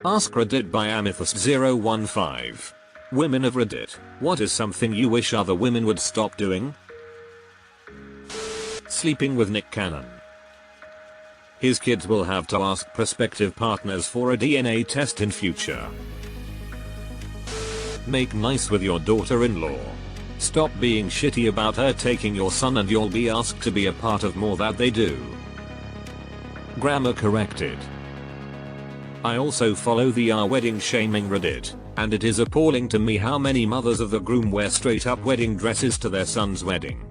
AskReddit by Amethyst015. Women of Reddit, what is something you wish other women would stop doing? Sleeping with Nick Cannon. His kids will have to ask prospective partners for a DNA test in future. Make nice with your daughter-in-law. Stop being shitty about her taking your son and you'll be asked to be a part of more that they do. Grammar corrected. I also follow the wedding shaming Reddit, and it is appalling to me how many mothers of the groom wear straight up wedding dresses to their son's wedding.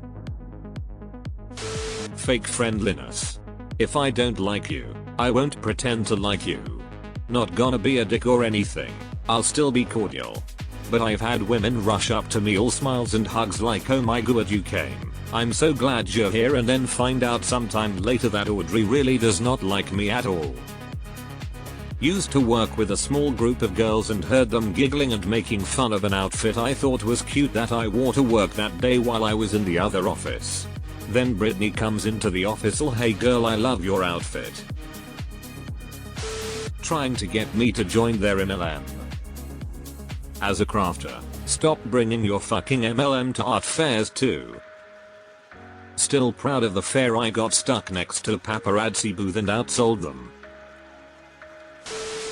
Fake friendliness. If I don't like you, I won't pretend to like you. Not gonna be a dick or anything, I'll still be cordial. But I've had women rush up to me all smiles and hugs like, oh my god, you came, I'm so glad you're here, and then find out sometime later that Audrey really does not like me at all. Used to work with a small group of girls and heard them giggling and making fun of an outfit I thought was cute that I wore to work that day while I was in the other office. Then Brittany comes into the office, oh hey girl, I love your outfit. Trying to get me to join their MLM. As a crafter, stop bringing your fucking MLM to art fairs too. Still proud of the fair I got stuck next to a paparazzi booth and outsold them.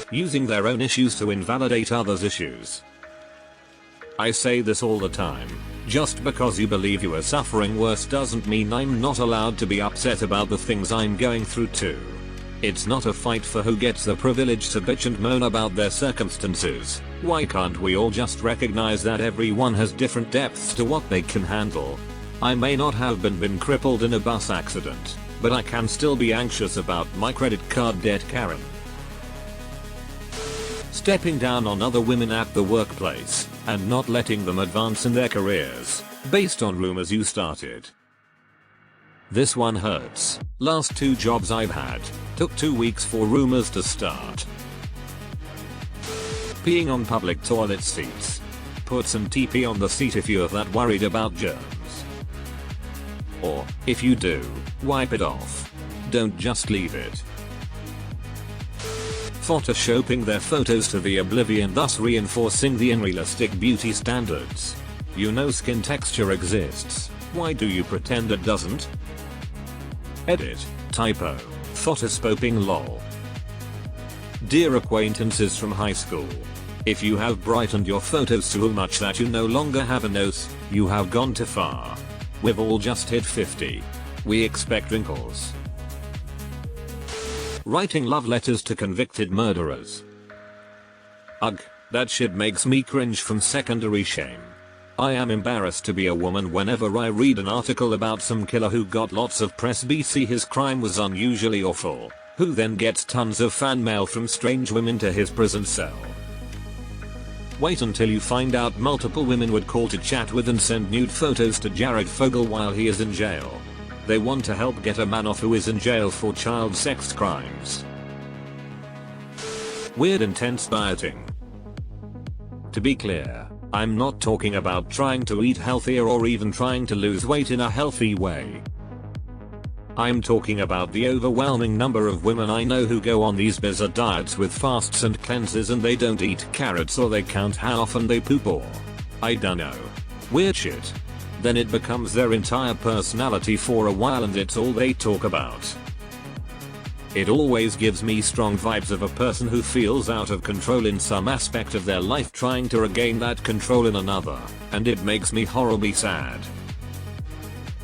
Using their own issues to invalidate others' issues. I say this all the time. Just because you believe you are suffering worse doesn't mean I'm not allowed to be upset about the things I'm going through too. It's not a fight for who gets the privilege to bitch and moan about their circumstances. Why can't we all just recognize that everyone has different depths to what they can handle? I may not have been crippled in a bus accident, but I can still be anxious about my credit card debt, Karen. Stepping down on other women at the workplace and not letting them advance in their careers based on rumors you started. This one hurts. Last 2 jobs I've had took 2 weeks for rumors to start. Peeing on public toilet seats. Put some TP on the seat if you're that worried about germs. Or, if you do, wipe it off. Don't just leave it. Photoshopping their photos to the oblivion, thus reinforcing the unrealistic beauty standards. You know skin texture exists, why do you pretend it doesn't? Edit, typo, photospopping lol. Dear acquaintances from high school. If you have brightened your photos so much that you no longer have a nose, you have gone too far. We've all just hit 50. We expect wrinkles. Writing love letters to convicted murderers. Ugh, that shit makes me cringe from secondary shame. I am embarrassed to be a woman whenever I read an article about some killer who got lots of press BC his crime was unusually awful, who then gets tons of fan mail from strange women to his prison cell. Wait until you find out multiple women would call to chat with and send nude photos to Jared Fogle while he is in jail. They want to help get a man off who is in jail for child sex crimes. Weird intense dieting. To be clear, I'm not talking about trying to eat healthier or even trying to lose weight in a healthy way. I'm talking about the overwhelming number of women I know who go on these bizarre diets with fasts and cleanses and they don't eat carrots or they count how often they poop or I dunno. Weird shit. Then it becomes their entire personality for a while and it's all they talk about. It always gives me strong vibes of a person who feels out of control in some aspect of their life trying to regain that control in another, and it makes me horribly sad.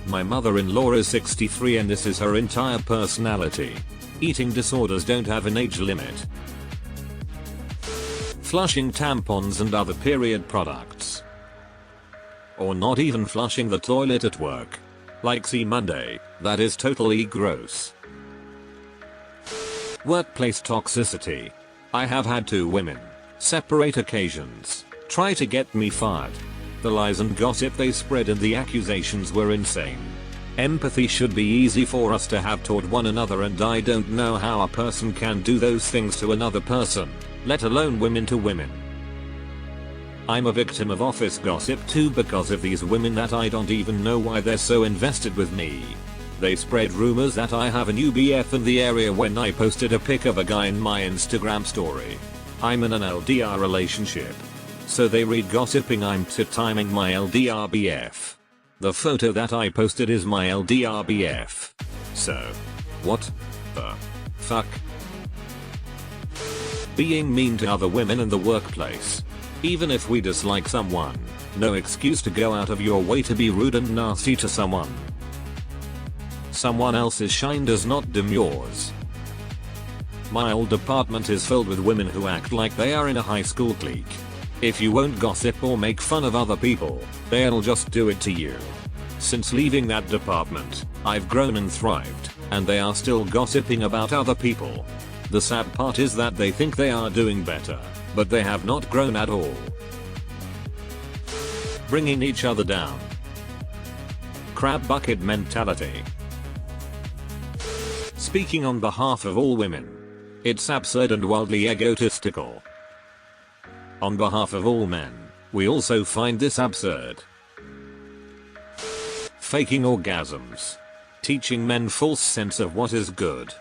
My mother-in-law is 63 and this is her entire personality. Eating disorders don't have an age limit. Flushing tampons and other period products. Or not even flushing the toilet at work. Like see Monday, that is totally gross. Workplace toxicity. I have had 2 women, separate occasions, try to get me fired. The lies and gossip they spread and the accusations were insane. Empathy should be easy for us to have toward one another and I don't know how a person can do those things to another person, let alone women to women. I'm a victim of office gossip too because of these women that I don't even know why they're so invested with me. They spread rumors that I have a new BF in the area when I posted a pic of a guy in my Instagram story. I'm in an LDR relationship. So they read gossiping I'm timing my LDR BF. The photo that I posted is my LDR BF. So, what the fuck? Being mean to other women in the workplace. Even if we dislike someone, no excuse to go out of your way to be rude and nasty to someone. Someone else's shine does not dim yours. My old department is filled with women who act like they are in a high school clique. If you won't gossip or make fun of other people, they'll just do it to you. Since leaving that department, I've grown and thrived, and they are still gossiping about other people. The sad part is that they think they are doing better, but they have not grown at all. Bringing each other down. Crab bucket mentality. Speaking on behalf of all women. It's absurd and wildly egotistical. On behalf of all men, we also find this absurd. Faking orgasms. Teaching men false sense of what is good.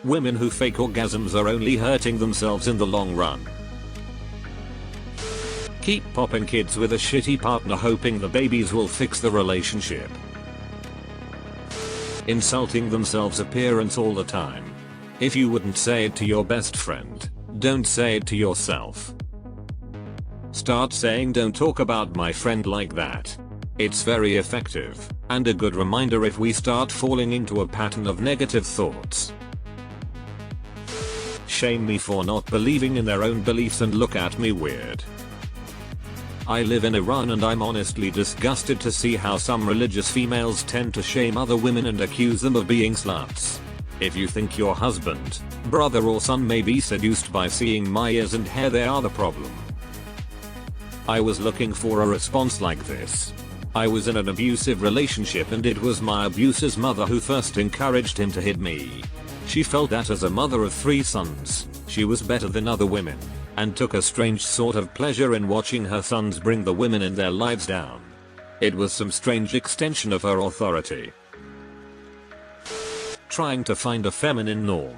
Women who fake orgasms are only hurting themselves in the long run. Keep popping kids with a shitty partner hoping the babies will fix the relationship. Insulting themselves' appearance all the time. If you wouldn't say it to your best friend, don't say it to yourself. Start saying don't talk about my friend like that. It's very effective, and a good reminder if we start falling into a pattern of negative thoughts. Shame me for not believing in their own beliefs and look at me weird. I live in Iran and I'm honestly disgusted to see how some religious females tend to shame other women and accuse them of being sluts. If you think your husband, brother or son may be seduced by seeing my ears and hair, they are the problem. I was looking for a response like this. I was in an abusive relationship and it was my abuser's mother who first encouraged him to hit me. She felt that as a mother of 3 sons, she was better than other women, and took a strange sort of pleasure in watching her sons bring the women in their lives down. It was some strange extension of her authority. Trying to find a feminine norm.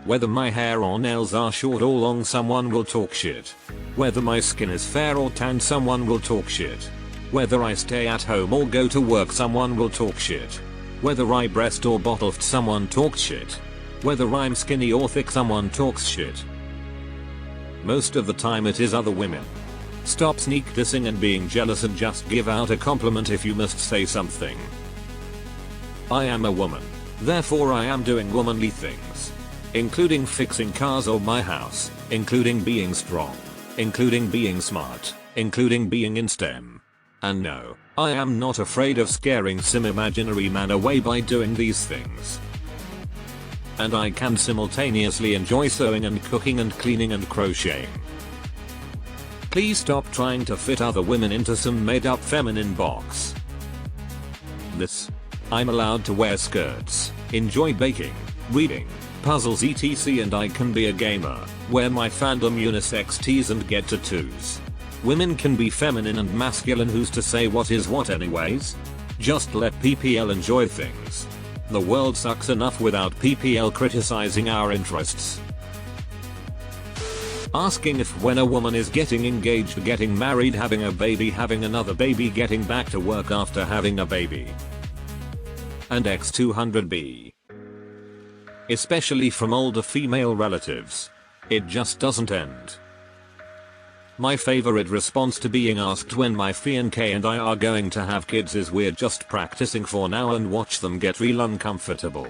Whether my hair or nails are short or long, someone will talk shit. Whether my skin is fair or tan, someone will talk shit. Whether I stay at home or go to work, someone will talk shit. Whether I breast or bottle feed, someone talks shit. Whether I'm skinny or thick, someone talks shit. Most of the time it is other women. Stop sneak dissing and being jealous and just give out a compliment if you must say something. I am a woman. Therefore I am doing womanly things. Including fixing cars or my house, including being strong, including being smart, including being in STEM. And no, I am not afraid of scaring some imaginary man away by doing these things. And I can simultaneously enjoy sewing and cooking and cleaning and crocheting. Please stop trying to fit other women into some made up feminine box. I'm allowed to wear skirts, enjoy baking, reading, puzzles etc, and I can be a gamer, wear my fandom unisex tees and get tattoos. Women can be feminine and masculine, who's to say what is what anyways? Just let PPL enjoy things. The world sucks enough without PPL criticizing our interests. Asking if when a woman is getting engaged, getting married, having a baby, having another baby, getting back to work after having a baby. And X200B. Especially from older female relatives. It just doesn't end. My favorite response to being asked when my fiancé and I are going to have kids is we're just practicing for now and watch them get real uncomfortable.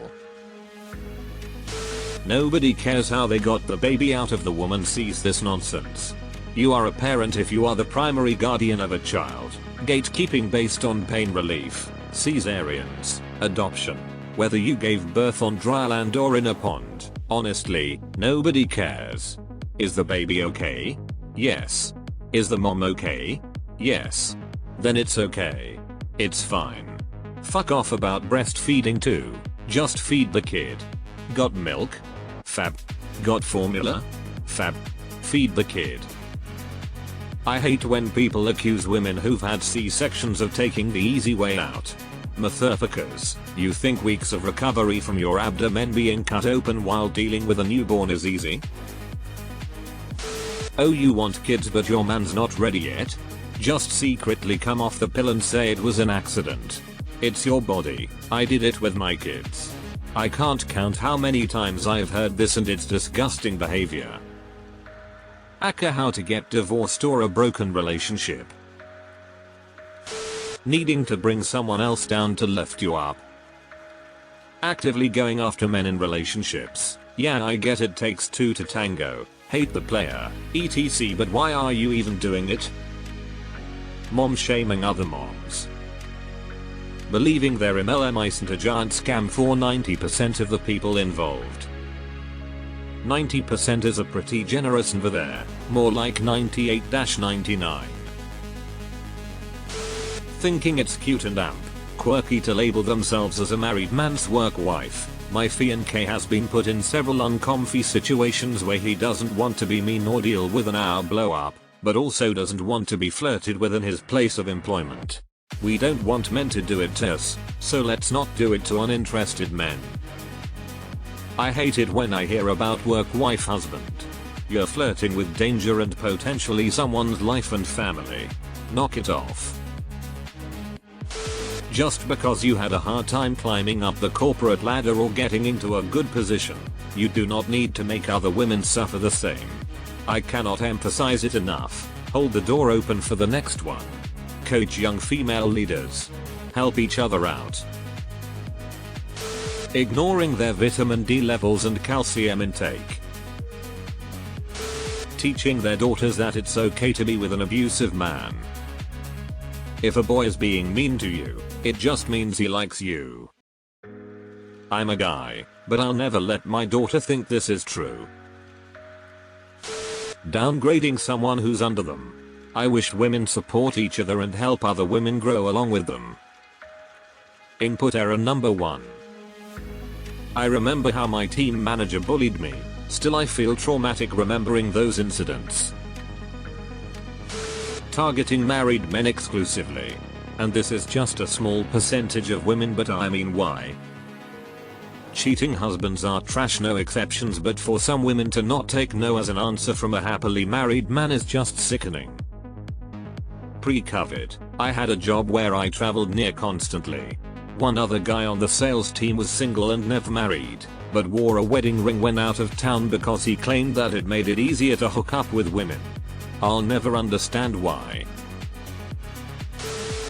Nobody cares how they got the baby out of the woman. Cease this nonsense. You are a parent if you are the primary guardian of a child. Gatekeeping based on pain relief, cesareans, adoption. Whether you gave birth on dry land or in a pond, honestly, nobody cares. Is the baby okay? Yes. Is the mom okay? Yes. Then it's okay. It's fine. Fuck off about breastfeeding too. Just feed the kid. Got milk? Fab. Got formula? Fab. Feed the kid. I hate when people accuse women who've had C-sections of taking the easy way out. Motherfuckers, you think weeks of recovery from your abdomen being cut open while dealing with a newborn is easy? Oh, you want kids but your man's not ready yet? Just secretly come off the pill and say it was an accident. It's your body. I did it with my kids. I can't count how many times I've heard this and it's disgusting behavior. Aka how to get divorced or a broken relationship. Needing to bring someone else down to lift you up. Actively going after men in relationships. Yeah, I get it takes two to tango. Hate the player, etc, but why are you even doing it? Mom shaming other moms. Believing their MLM isn't a giant scam for 90% of the people involved. 90% is a pretty generous number there, more like 98-99. Thinking it's cute and quirky to label themselves as a married man's work wife. My fiancé has been put in several uncomfy situations where he doesn't want to be mean or deal with an hour blow up, but also doesn't want to be flirted with in his place of employment. We don't want men to do it to us, so let's not do it to uninterested men. I hate it when I hear about work wife husband. You're flirting with danger and potentially someone's life and family. Knock it off. Just because you had a hard time climbing up the corporate ladder or getting into a good position, you do not need to make other women suffer the same. I cannot emphasize it enough. Hold the door open for the next one. Coach young female leaders. Help each other out. Ignoring their vitamin D levels and calcium intake. Teaching their daughters that it's okay to be with an abusive man. If a boy is being mean to you, it just means he likes you. I'm a guy, but I'll never let my daughter think this is true. Downgrading someone who's under them. I wish women support each other and help other women grow along with them. Input error number 1. I remember how my team manager bullied me. Still I feel traumatic remembering those incidents. Targeting married men exclusively. And this is just a small percentage of women, but I mean why? Cheating husbands are trash, no exceptions, but for some women to not take no as an answer from a happily married man is just sickening. Pre-COVID, I had a job where I traveled near constantly. One other guy on the sales team was single and never married, but wore a wedding ring when out of town because he claimed that it made it easier to hook up with women. I'll never understand why.